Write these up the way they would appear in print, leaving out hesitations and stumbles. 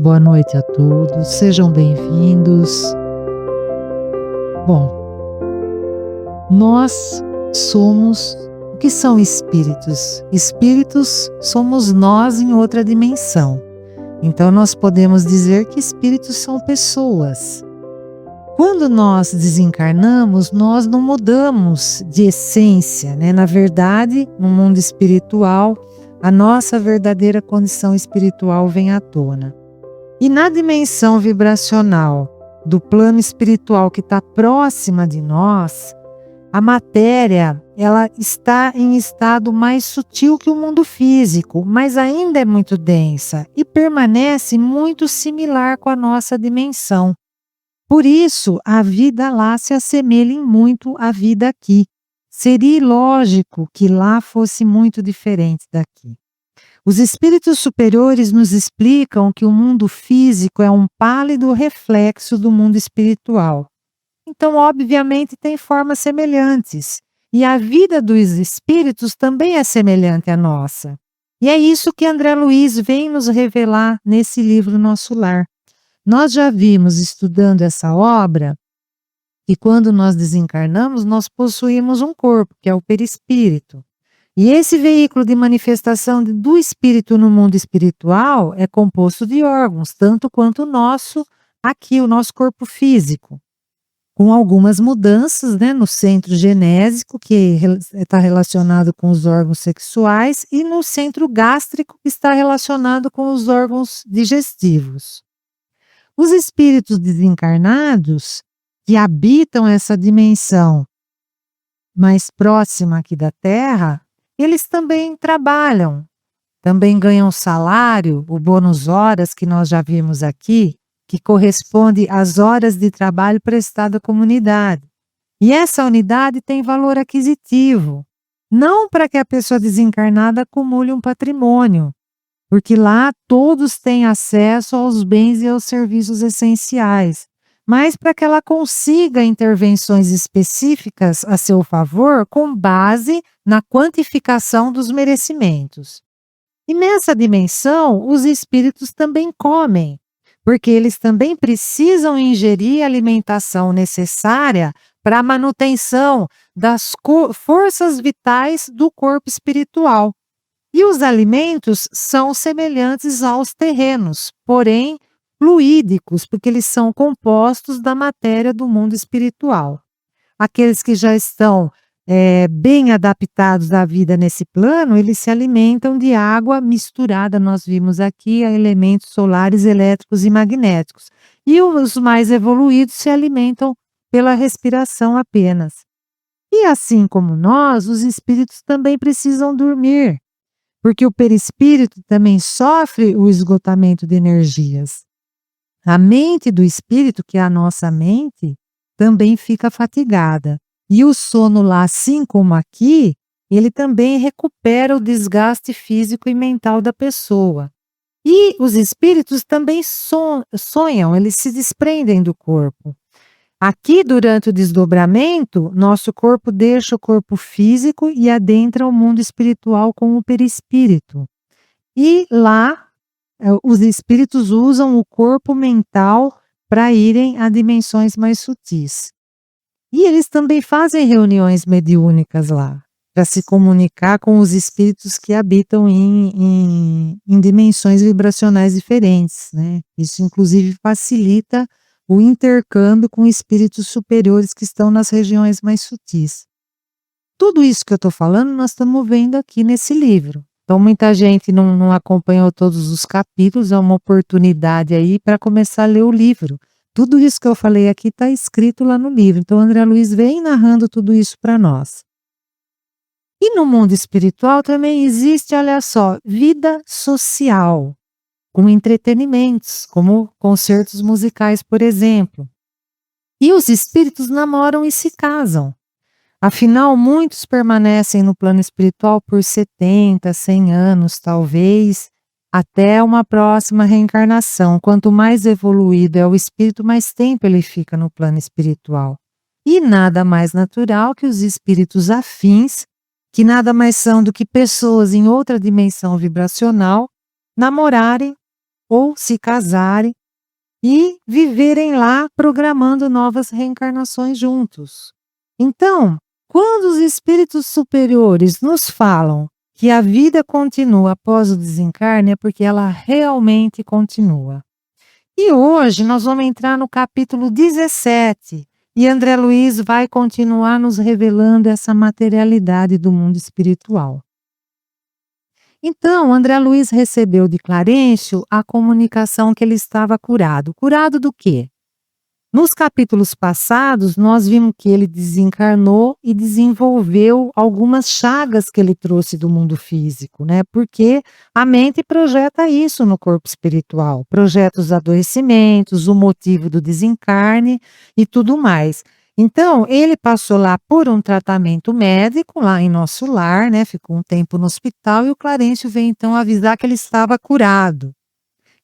Boa noite a todos, sejam bem-vindos. Bom, nós somos o que são espíritos? Espíritos somos nós em outra dimensão. Então nós podemos dizer que espíritos são pessoas. Quando nós desencarnamos, nós não mudamos de essência, né? Na verdade, no mundo espiritual, a nossa verdadeira condição espiritual vem à tona. E na dimensão vibracional do plano espiritual que está próxima de nós, a matéria ela está em estado mais sutil que o mundo físico, mas ainda é muito densa e permanece muito similar com a nossa dimensão. Por isso, a vida lá se assemelha em muito à vida aqui. Seria ilógico que lá fosse muito diferente daqui. Os espíritos superiores nos explicam que o mundo físico é um pálido reflexo do mundo espiritual. Então, obviamente, tem formas semelhantes. E a vida dos espíritos também é semelhante à nossa. E é isso que André Luiz vem nos revelar nesse livro Nosso Lar. Nós já vimos, estudando essa obra, que quando nós desencarnamos, nós possuímos um corpo, que é o perispírito. E esse veículo de manifestação do espírito no mundo espiritual é composto de órgãos, tanto quanto o nosso, aqui, o nosso corpo físico. Com algumas mudanças, né, no centro genésico, que está relacionado com os órgãos sexuais, e no centro gástrico, que está relacionado com os órgãos digestivos. Os espíritos desencarnados, que habitam essa dimensão mais próxima aqui da Terra, eles também trabalham, também ganham salário, o bônus horas que nós já vimos aqui, que corresponde às horas de trabalho prestado à comunidade. E essa unidade tem valor aquisitivo, não para que a pessoa desencarnada acumule um patrimônio, porque lá todos têm acesso aos bens e aos serviços essenciais, mas para que ela consiga intervenções específicas a seu favor com base na quantificação dos merecimentos. E nessa dimensão, os espíritos também comem, porque eles também precisam ingerir a alimentação necessária para a manutenção das forças vitais do corpo espiritual. E os alimentos são semelhantes aos terrenos, porém fluídicos, porque eles são compostos da matéria do mundo espiritual. Aqueles que já estão bem adaptados à vida nesse plano, eles se alimentam de água misturada, nós vimos aqui, a elementos solares, elétricos e magnéticos. E os mais evoluídos se alimentam pela respiração apenas. E assim como nós, os espíritos também precisam dormir, porque o perispírito também sofre o esgotamento de energias. A mente do espírito, que é a nossa mente, também fica fatigada. E o sono lá, assim como aqui, ele também recupera o desgaste físico e mental da pessoa. E os espíritos também sonham, eles se desprendem do corpo. Aqui, durante o desdobramento, nosso corpo deixa o corpo físico e adentra o mundo espiritual com o perispírito. E lá, os espíritos usam o corpo mental para irem a dimensões mais sutis. E eles também fazem reuniões mediúnicas lá, para se comunicar com os espíritos que habitam em dimensões vibracionais diferentes, né? Isso, inclusive, facilita o intercâmbio com espíritos superiores que estão nas regiões mais sutis. Tudo isso que eu estou falando, nós estamos vendo aqui nesse livro. Então, muita gente não acompanhou todos os capítulos, é uma oportunidade aí para começar a ler o livro. Tudo isso que eu falei aqui está escrito lá no livro. Então, André Luiz vem narrando tudo isso para nós. E no mundo espiritual também existe, olha só, vida social, com entretenimentos, como concertos musicais, por exemplo. E os espíritos namoram e se casam. Afinal, muitos permanecem no plano espiritual por 70, 100 anos, talvez, até uma próxima reencarnação. Quanto mais evoluído é o espírito, mais tempo ele fica no plano espiritual. E nada mais natural que os espíritos afins, que nada mais são do que pessoas em outra dimensão vibracional, namorarem ou se casarem e viverem lá programando novas reencarnações juntos. Então, quando os espíritos superiores nos falam que a vida continua após o desencarne, é porque ela realmente continua. E hoje nós vamos entrar no capítulo 17 e André Luiz vai continuar nos revelando essa materialidade do mundo espiritual. Então, André Luiz recebeu de Clarencio a comunicação que ele estava curado. Curado do quê? Nos capítulos passados, nós vimos que ele desencarnou e desenvolveu algumas chagas que ele trouxe do mundo físico, né? Porque a mente projeta isso no corpo espiritual, projeta os adoecimentos, o motivo do desencarne e tudo mais. Então, ele passou lá por um tratamento médico, lá em nosso lar, né? Ficou um tempo no hospital e o Clarencio veio então avisar que ele estava curado.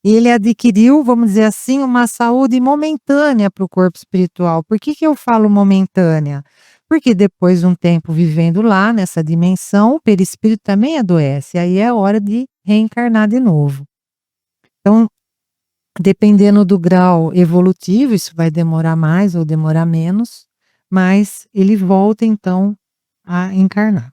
Ele adquiriu, vamos dizer assim, uma saúde momentânea para o corpo espiritual. Por que eu falo momentânea? Porque depois de um tempo vivendo lá, nessa dimensão, o perispírito também adoece. Aí é hora de reencarnar de novo. Então, dependendo do grau evolutivo, isso vai demorar mais ou demorar menos, mas ele volta então a encarnar.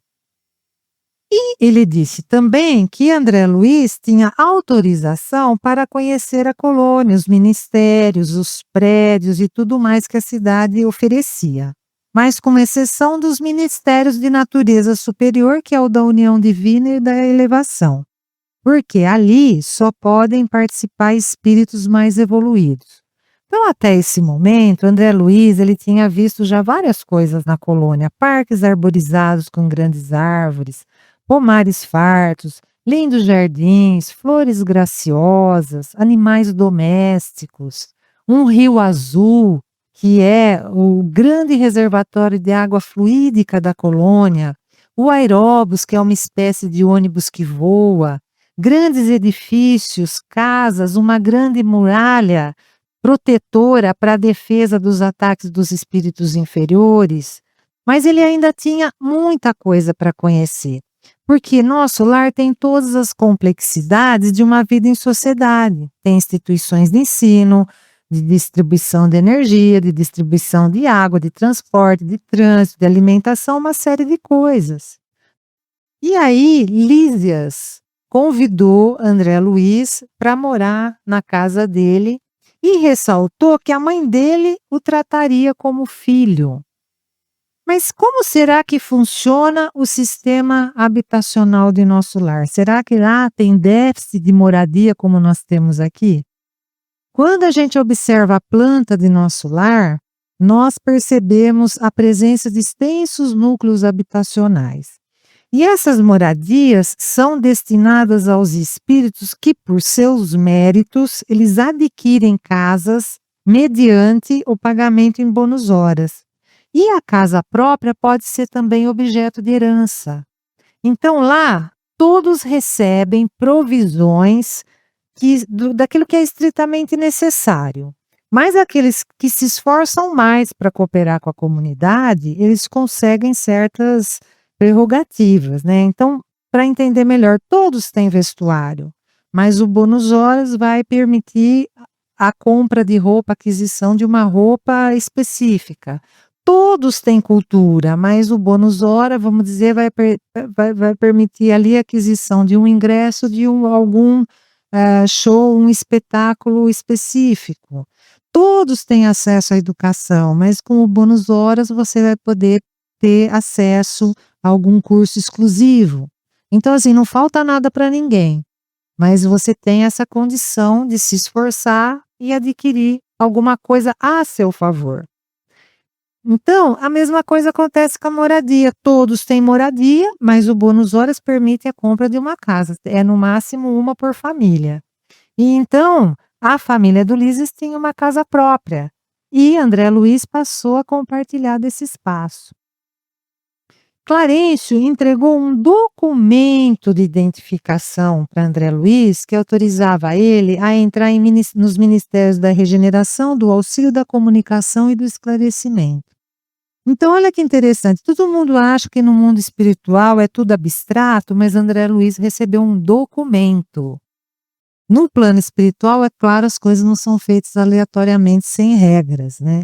E ele disse também que André Luiz tinha autorização para conhecer a colônia, os ministérios, os prédios e tudo mais que a cidade oferecia, mas com exceção dos ministérios de natureza superior, que é o da união divina e da elevação, porque ali só podem participar espíritos mais evoluídos. Então, até esse momento, André Luiz ele tinha visto já várias coisas na colônia, parques arborizados com grandes árvores, pomares fartos, lindos jardins, flores graciosas, animais domésticos, um rio azul, que é o grande reservatório de água fluídica da colônia, o aeróbus, que é uma espécie de ônibus que voa, grandes edifícios, casas, uma grande muralha protetora para a defesa dos ataques dos espíritos inferiores, mas ele ainda tinha muita coisa para conhecer. Porque nosso lar tem todas as complexidades de uma vida em sociedade. Tem instituições de ensino, de distribuição de energia, de distribuição de água, de transporte, de trânsito, de alimentação, uma série de coisas. E aí, Lísias convidou André Luiz para morar na casa dele e ressaltou que a mãe dele o trataria como filho. Mas como será que funciona o sistema habitacional de nosso lar? Será que lá tem déficit de moradia como nós temos aqui? Quando a gente observa a planta de nosso lar, nós percebemos a presença de extensos núcleos habitacionais. E essas moradias são destinadas aos espíritos que, por seus méritos, eles adquirem casas mediante o pagamento em bônus horas. E a casa própria pode ser também objeto de herança. Então lá, todos recebem provisões daquilo que é estritamente necessário. Mas aqueles que se esforçam mais para cooperar com a comunidade, eles conseguem certas prerrogativas, né? Então, para entender melhor, todos têm vestuário, mas o bônus horas vai permitir a compra de roupa, aquisição de uma roupa específica. Todos têm cultura, mas o bônus hora, vamos dizer, vai permitir ali a aquisição de um ingresso de algum show, um espetáculo específico. Todos têm acesso à educação, mas com o bônus horas você vai poder ter acesso a algum curso exclusivo. Então, assim, não falta nada para ninguém, mas você tem essa condição de se esforçar e adquirir alguma coisa a seu favor. Então, a mesma coisa acontece com a moradia. Todos têm moradia, mas o bônus horas permite a compra de uma casa. É no máximo uma por família. E então, a família do Lísias tinha uma casa própria. E André Luiz passou a compartilhar desse espaço. Clarencio entregou um documento de identificação para André Luiz que autorizava ele a entrar nos ministérios da regeneração, do auxílio da comunicação e do esclarecimento. Então, olha que interessante, todo mundo acha que no mundo espiritual é tudo abstrato, mas André Luiz recebeu um documento. No plano espiritual, é claro, as coisas não são feitas aleatoriamente, sem regras, né?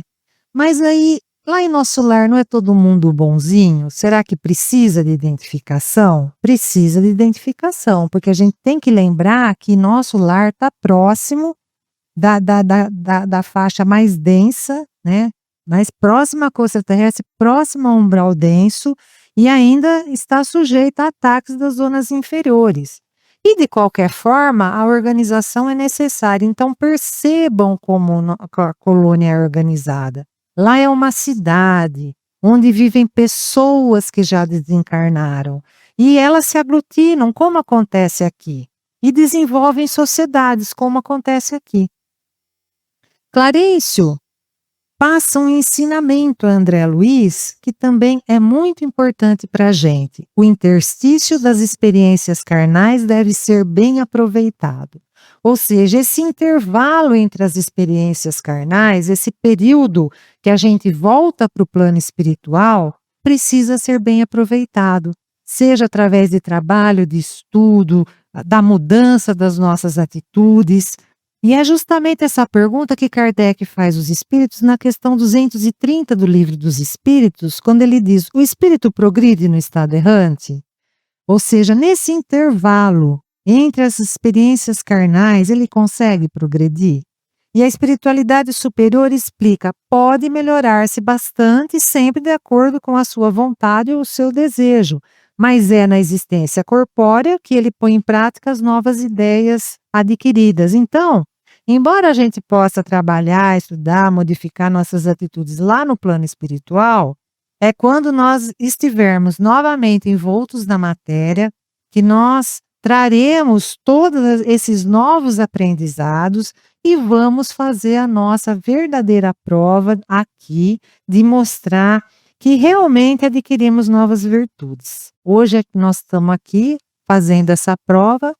Mas aí, lá em nosso lar, não é todo mundo bonzinho? Será que precisa de identificação? Precisa de identificação, porque a gente tem que lembrar que nosso lar está próximo da faixa mais densa, né? Mais próxima à crosta terrestre, próxima ao umbral denso, e ainda está sujeita a ataques das zonas inferiores. E de qualquer forma, a organização é necessária. Então percebam como a colônia é organizada. Lá é uma cidade onde vivem pessoas que já desencarnaram e elas se aglutinam, como acontece aqui, e desenvolvem sociedades, como acontece aqui. Clarencio passa um ensinamento a André Luiz, que também é muito importante para a gente. O interstício das experiências carnais deve ser bem aproveitado. Ou seja, esse intervalo entre as experiências carnais, esse período que a gente volta para o plano espiritual, precisa ser bem aproveitado. Seja através de trabalho, de estudo, da mudança das nossas atitudes. E é justamente essa pergunta que Kardec faz aos espíritos na questão 230 do Livro dos Espíritos, quando ele diz: o espírito progride no estado errante? Ou seja, nesse intervalo entre as experiências carnais, ele consegue progredir? E a espiritualidade superior explica: pode melhorar-se bastante, sempre de acordo com a sua vontade ou o seu desejo, mas é na existência corpórea que ele põe em prática as novas ideias adquiridas. Então, embora a gente possa trabalhar, estudar, modificar nossas atitudes lá no plano espiritual, é quando nós estivermos novamente envoltos na matéria que nós traremos todos esses novos aprendizados e vamos fazer a nossa verdadeira prova aqui de mostrar que realmente adquirimos novas virtudes. Hoje é que nós estamos aqui fazendo essa prova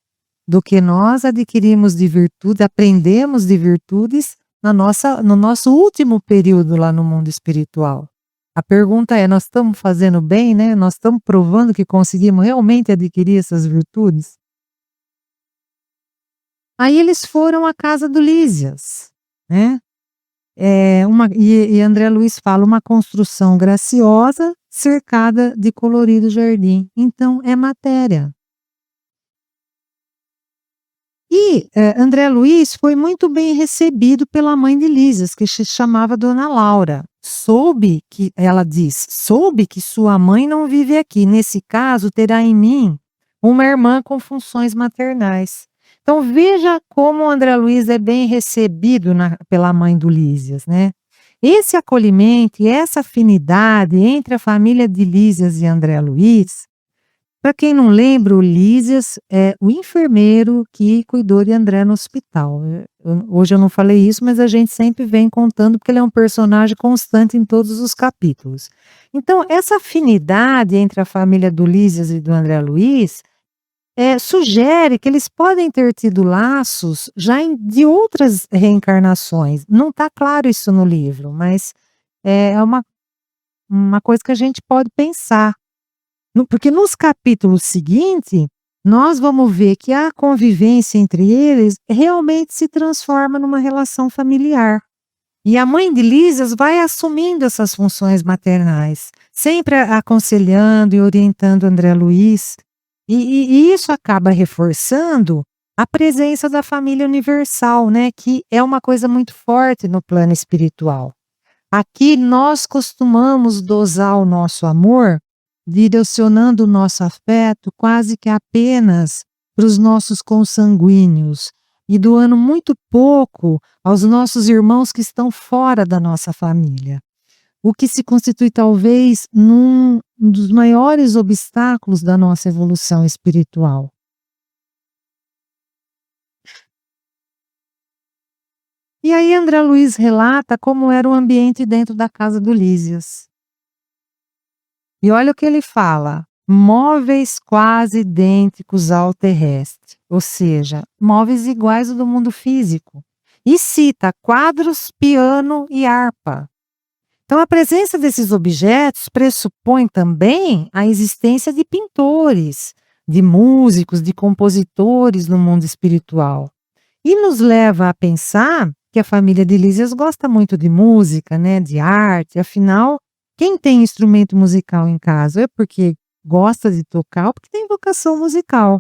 do que nós adquirimos de virtude, aprendemos de virtudes no nosso último período lá no mundo espiritual. A pergunta é: nós estamos fazendo bem, né? Nós estamos provando que conseguimos realmente adquirir essas virtudes? Aí eles foram à casa do Lísias, né? E André Luiz fala: uma construção graciosa cercada de colorido jardim. Então é matéria. E André Luiz foi muito bem recebido pela mãe de Lísias, que se chamava Dona Laura. Ela diz, soube que sua mãe não vive aqui. Nesse caso, terá em mim uma irmã com funções maternais. Então veja como André Luiz é bem recebido pela mãe do Lísias, né? Esse acolhimento e essa afinidade entre a família de Lísias e André Luiz, para quem não lembra, o Lísias é o enfermeiro que cuidou de André no hospital. Hoje eu não falei isso, mas a gente sempre vem contando porque ele é um personagem constante em todos os capítulos. Então, essa afinidade entre a família do Lísias e do André Luiz sugere que eles podem ter tido laços já de outras reencarnações. Não está claro isso no livro, mas é uma coisa que a gente pode pensar. Porque nos capítulos seguintes, nós vamos ver que a convivência entre eles realmente se transforma numa relação familiar. E a mãe de Lísias vai assumindo essas funções maternais, sempre aconselhando e orientando André Luiz. E isso acaba reforçando a presença da família universal, né, que é uma coisa muito forte no plano espiritual. Aqui nós costumamos dosar o nosso amor, direcionando o nosso afeto quase que apenas para os nossos consanguíneos e doando muito pouco aos nossos irmãos que estão fora da nossa família. O que se constitui talvez um dos maiores obstáculos da nossa evolução espiritual. E aí André Luiz relata como era o ambiente dentro da casa do Lísias. E olha o que ele fala: móveis quase idênticos ao terrestre, ou seja, móveis iguais ao do mundo físico. E cita quadros, piano e harpa. Então a presença desses objetos pressupõe também a existência de pintores, de músicos, de compositores no mundo espiritual. E nos leva a pensar que a família de Lísias gosta muito de música, né, de arte, afinal, quem tem instrumento musical em casa é porque gosta de tocar ou porque tem vocação musical.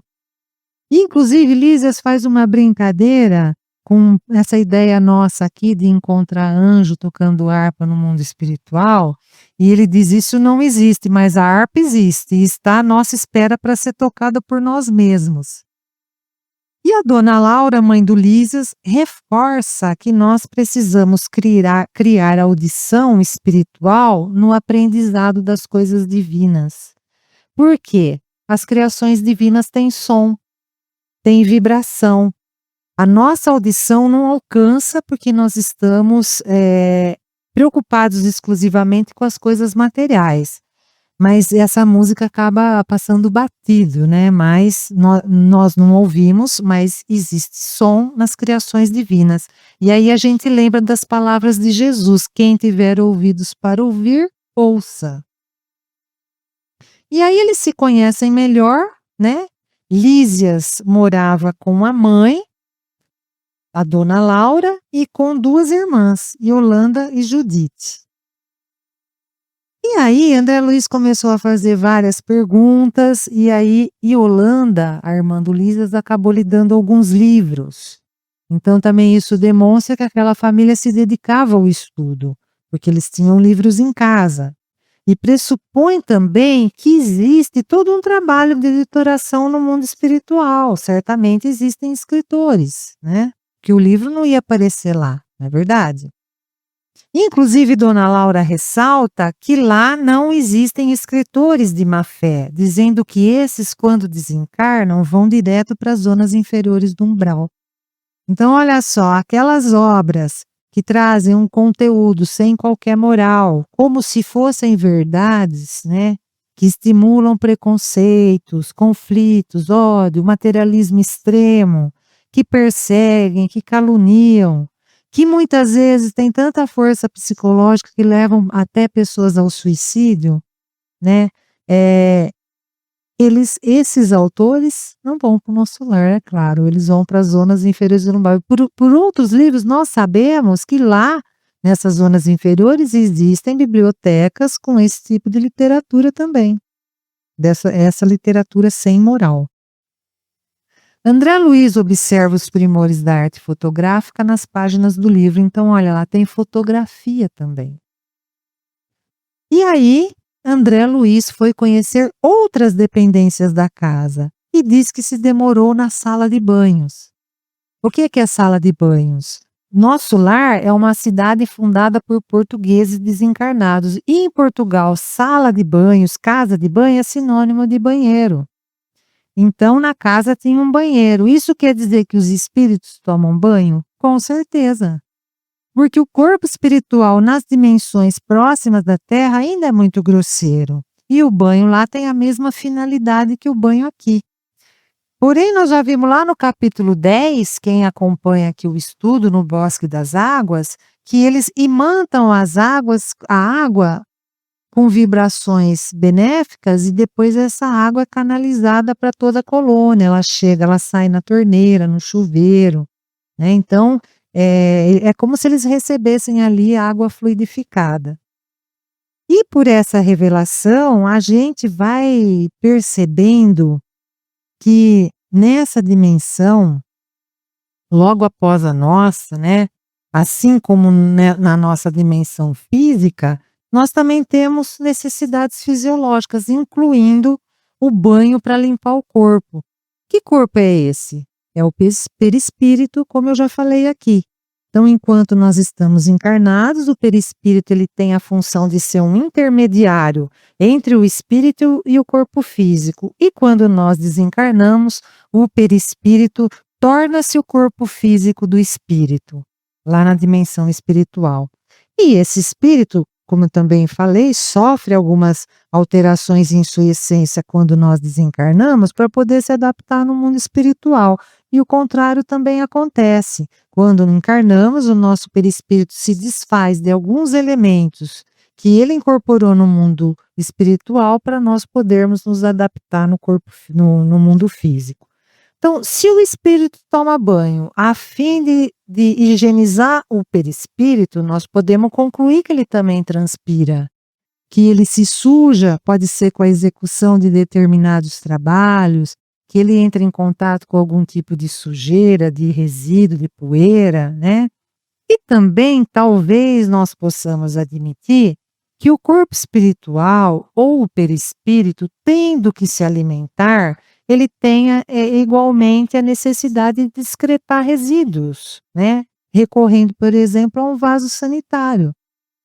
E, inclusive, Lísias faz uma brincadeira com essa ideia nossa aqui de encontrar anjo tocando harpa no mundo espiritual, e ele diz: isso não existe, mas a harpa existe e está à nossa espera para ser tocada por nós mesmos. E a dona Laura, mãe do Lísias, reforça que nós precisamos criar audição espiritual no aprendizado das coisas divinas. Por quê? As criações divinas têm som, têm vibração. A nossa audição não alcança porque nós estamos preocupados exclusivamente com as coisas materiais. Mas essa música acaba passando batido, né? Mas nós não ouvimos, mas existe som nas criações divinas. E aí a gente lembra das palavras de Jesus: quem tiver ouvidos para ouvir, ouça. E aí eles se conhecem melhor, né? Lísias morava com a mãe, a dona Laura, e com 2 irmãs, Yolanda e Judite. E aí André Luiz começou a fazer várias perguntas, e aí Yolanda, a irmã do Lísias, acabou lhe dando alguns livros. Então também isso demonstra que aquela família se dedicava ao estudo, porque eles tinham livros em casa. E pressupõe também que existe todo um trabalho de editoração no mundo espiritual. Certamente existem escritores, né? Que o livro não ia aparecer lá, não é verdade? Inclusive, dona Laura ressalta que lá não existem escritores de má fé, dizendo que esses, quando desencarnam, vão direto para as zonas inferiores do umbral. Então, olha só, aquelas obras que trazem um conteúdo sem qualquer moral, como se fossem verdades, né? Que estimulam preconceitos, conflitos, ódio, materialismo extremo, que perseguem, que caluniam, que muitas vezes têm tanta força psicológica que levam até pessoas ao suicídio, né? Esses autores não vão para o nosso lar, é claro, eles vão para as zonas inferiores do umbral. Por outros livros, nós sabemos que lá, nessas zonas inferiores, existem bibliotecas com esse tipo de literatura também, essa literatura sem moral. André Luiz observa os primores da arte fotográfica nas páginas do livro, então olha lá, tem fotografia também. E aí, André Luiz foi conhecer outras dependências da casa e diz que se demorou na sala de banhos. O que é sala de banhos? Nosso Lar é uma cidade fundada por portugueses desencarnados e em Portugal, sala de banhos, casa de banho é sinônimo de banheiro. Então, na casa tinha um banheiro. Isso quer dizer que os espíritos tomam banho? Com certeza. Porque o corpo espiritual nas dimensões próximas da Terra ainda é muito grosseiro. E o banho lá tem a mesma finalidade que o banho aqui. Porém, nós já vimos lá no capítulo 10, quem acompanha aqui o estudo no Bosque das Águas, que eles imantam a água com vibrações benéficas e depois essa água é canalizada para toda a colônia. Ela chega, ela sai na torneira, no chuveiro, né? Então, é como se eles recebessem ali água fluidificada. E por essa revelação, a gente vai percebendo que nessa dimensão, logo após a nossa, né, assim como na nossa dimensão física, nós também temos necessidades fisiológicas, incluindo o banho para limpar o corpo. Que corpo é esse? É o perispírito, como eu já falei aqui. Então, enquanto nós estamos encarnados, o perispírito ele tem a função de ser um intermediário entre o espírito e o corpo físico. E quando nós desencarnamos, o perispírito torna-se o corpo físico do espírito, lá na dimensão espiritual. E esse espírito, como eu também falei, sofre algumas alterações em sua essência quando nós desencarnamos para poder se adaptar no mundo espiritual. E o contrário também acontece. Quando encarnamos, o nosso perispírito se desfaz de alguns elementos que ele incorporou no mundo espiritual para nós podermos nos adaptar no mundo físico. Então, se o espírito toma banho a fim de higienizar o perispírito, nós podemos concluir que ele também transpira, que ele se suja, pode ser com a execução de determinados trabalhos, que ele entra em contato com algum tipo de sujeira, de resíduo, de poeira, né? E também talvez nós possamos admitir que o corpo espiritual ou o perispírito, tendo que se alimentar, ele tenha igualmente a necessidade de excretar resíduos, né? Recorrendo, por exemplo, a um vaso sanitário.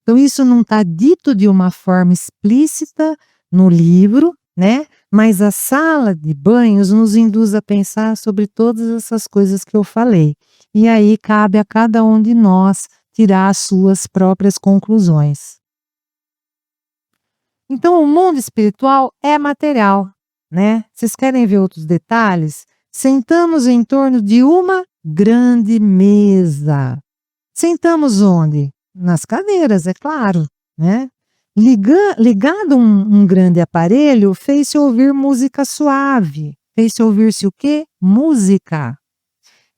Então, isso não está dito de uma forma explícita no livro, né? Mas a sala de banhos nos induz a pensar sobre todas essas coisas que eu falei. E aí cabe a cada um de nós tirar as suas próprias conclusões. Então, o mundo espiritual é material, né? Vocês querem ver outros detalhes? Sentamos em torno de uma grande mesa. Sentamos onde? Nas cadeiras, é claro, né? Ligado um grande aparelho, fez-se ouvir música suave. Fez-se ouvir-se o quê? Música.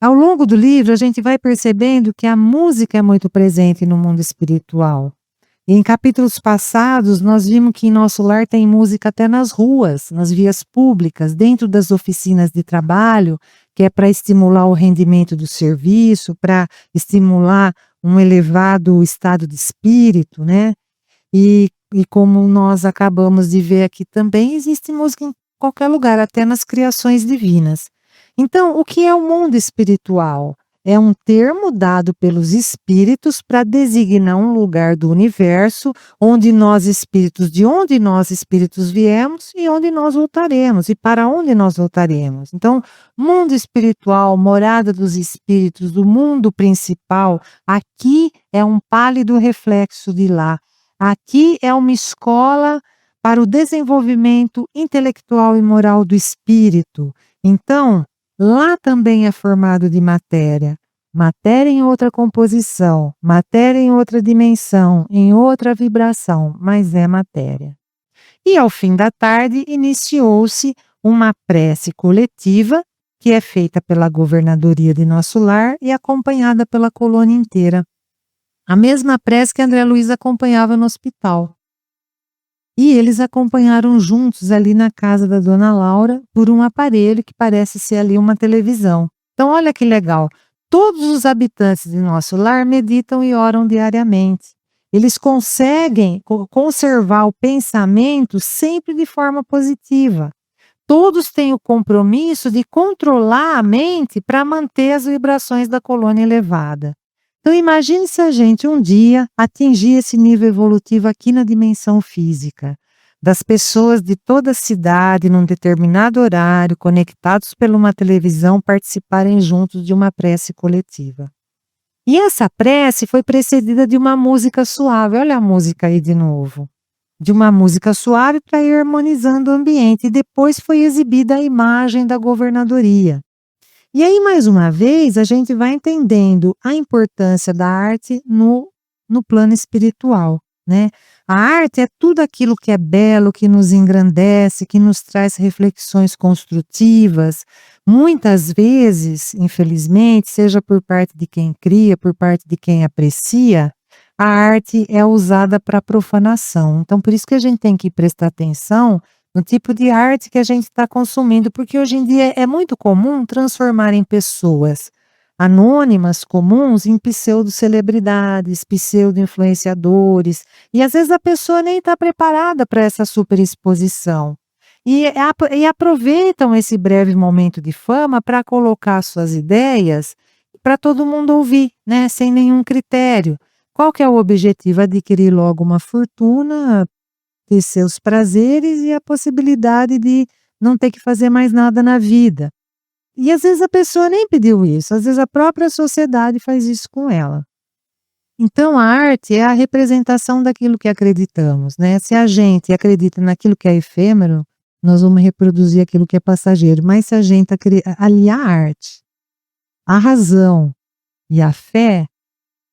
Ao longo do livro, a gente vai percebendo que a música é muito presente no mundo espiritual. E em capítulos passados, nós vimos que em nosso lar tem música até nas ruas, nas vias públicas, dentro das oficinas de trabalho, que é para estimular o rendimento do serviço, para estimular um elevado estado de espírito, né? E como nós acabamos de ver aqui também, existe música em qualquer lugar, até nas criações divinas. Então, o que é o mundo espiritual? É um termo dado pelos espíritos para designar um lugar do universo onde nós espíritos, de onde nós espíritos viemos e onde nós voltaremos e para onde nós voltaremos. Então, mundo espiritual, morada dos espíritos, o mundo principal, aqui é um pálido reflexo de lá. Aqui é uma escola para o desenvolvimento intelectual e moral do espírito. Então, lá também é formado de matéria. Matéria em outra composição, matéria em outra dimensão, em outra vibração, mas é matéria. E ao fim da tarde iniciou-se uma prece coletiva que é feita pela governadoria de nosso lar e acompanhada pela colônia inteira. A mesma prece que André Luiz acompanhava no hospital. E eles acompanharam juntos ali na casa da dona Laura por um aparelho que parece ser ali uma televisão. Então olha que legal, todos os habitantes de nosso lar meditam e oram diariamente. Eles conseguem conservar o pensamento sempre de forma positiva. Todos têm o compromisso de controlar a mente para manter as vibrações da colônia elevada. Então imagine se a gente um dia atingir esse nível evolutivo aqui na dimensão física, das pessoas de toda a cidade, num determinado horário, conectados por uma televisão, participarem juntos de uma prece coletiva. E essa prece foi precedida de uma música suave, olha a música aí de novo, de uma música suave para ir harmonizando o ambiente, e depois foi exibida a imagem da governadoria. E aí, mais uma vez, a gente vai entendendo a importância da arte no plano espiritual, né? A arte é tudo aquilo que é belo, que nos engrandece, que nos traz reflexões construtivas. Muitas vezes, infelizmente, seja por parte de quem cria, por parte de quem aprecia, a arte é usada para profanação. Então, por isso que a gente tem que prestar atenção no tipo de arte que a gente está consumindo, porque hoje em dia é muito comum transformar em pessoas anônimas, comuns, em pseudo-celebridades, pseudo-influenciadores, e às vezes a pessoa nem está preparada para essa superexposição. E aproveitam esse breve momento de fama para colocar suas ideias para todo mundo ouvir, né, sem nenhum critério. Qual que é o objetivo? Adquirir logo uma fortuna, ter seus prazeres e a possibilidade de não ter que fazer mais nada na vida. E às vezes a pessoa nem pediu isso, às vezes a própria sociedade faz isso com ela. Então a arte é a representação daquilo que acreditamos, né? Se a gente acredita naquilo que é efêmero, nós vamos reproduzir aquilo que é passageiro. Mas se a gente aliar a arte, a razão e a fé,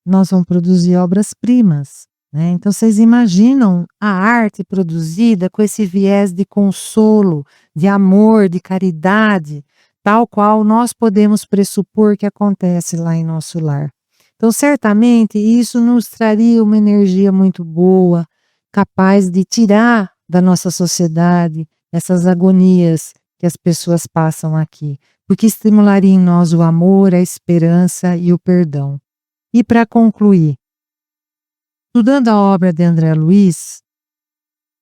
nós vamos produzir obras-primas. Né? Então vocês imaginam a arte produzida com esse viés de consolo, de amor, de caridade. tal qual nós podemos pressupor que acontece lá em nosso lar. Então, certamente, isso nos traria uma energia muito boa, capaz de tirar da nossa sociedade essas agonias que as pessoas passam aqui, porque estimularia em nós o amor, a esperança e o perdão. E para concluir, estudando a obra de André Luiz,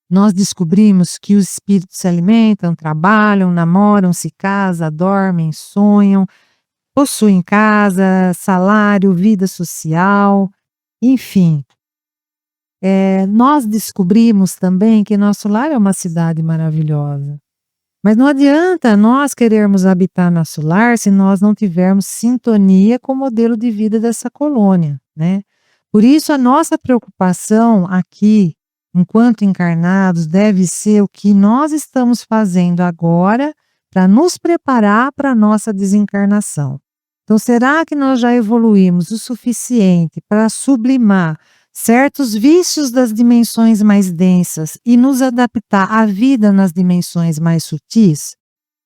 nós descobrimos que os espíritos se alimentam, trabalham, namoram, se casam, dormem, sonham, possuem casa, salário, vida social, enfim. Nós descobrimos também que nosso lar é uma cidade maravilhosa. Mas não adianta nós querermos habitar nosso lar se nós não tivermos sintonia com o modelo de vida dessa colônia, né? Por isso, a nossa preocupação aqui, enquanto encarnados, deve ser o que nós estamos fazendo agora para nos preparar para a nossa desencarnação. Então, será que nós já evoluímos o suficiente para sublimar certos vícios das dimensões mais densas e nos adaptar à vida nas dimensões mais sutis?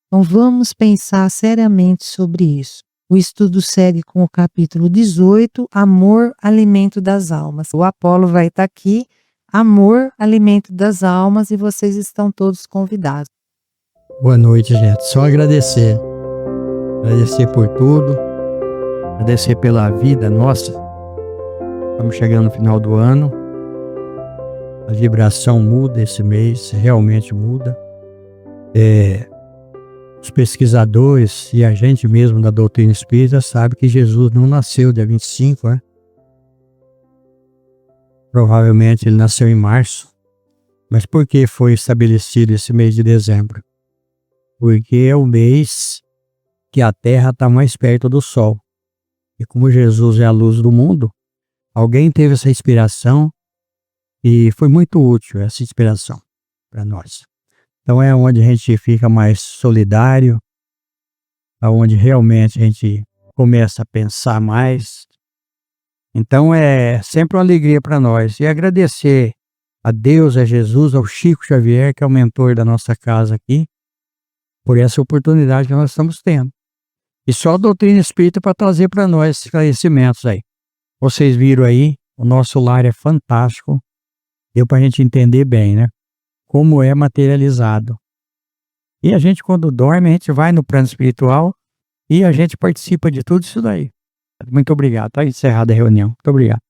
Então, vamos pensar seriamente sobre isso. O estudo segue com o capítulo 18, Amor, Alimento das Almas. O Apolo vai estar aqui, Amor, Alimento das Almas, e vocês estão todos convidados. Boa noite, gente. Só agradecer. Agradecer por tudo. Agradecer pela vida nossa. Estamos chegando no final do ano. A vibração muda esse mês, realmente muda. Os pesquisadores e a gente mesmo da doutrina espírita sabe que Jesus não nasceu dia 25, né? Provavelmente ele nasceu em março. Mas por que foi estabelecido esse mês de dezembro? Porque é o mês que a Terra está mais perto do Sol. E como Jesus é a luz do mundo, alguém teve essa inspiração e foi muito útil essa inspiração para nós. Então é onde a gente fica mais solidário, onde realmente a gente começa a pensar mais. Então é sempre uma alegria para nós. E agradecer a Deus, a Jesus, ao Chico Xavier, que é o mentor da nossa casa aqui, por essa oportunidade que nós estamos tendo. E só a doutrina espírita para trazer para nós esclarecimentos aí. Vocês viram aí, o nosso lar é fantástico. Deu para a gente entender bem, né? Como é materializado. E a gente, quando dorme, a gente vai no plano espiritual e a gente participa de tudo isso daí. Muito obrigado. Está encerrada a reunião. Muito obrigado.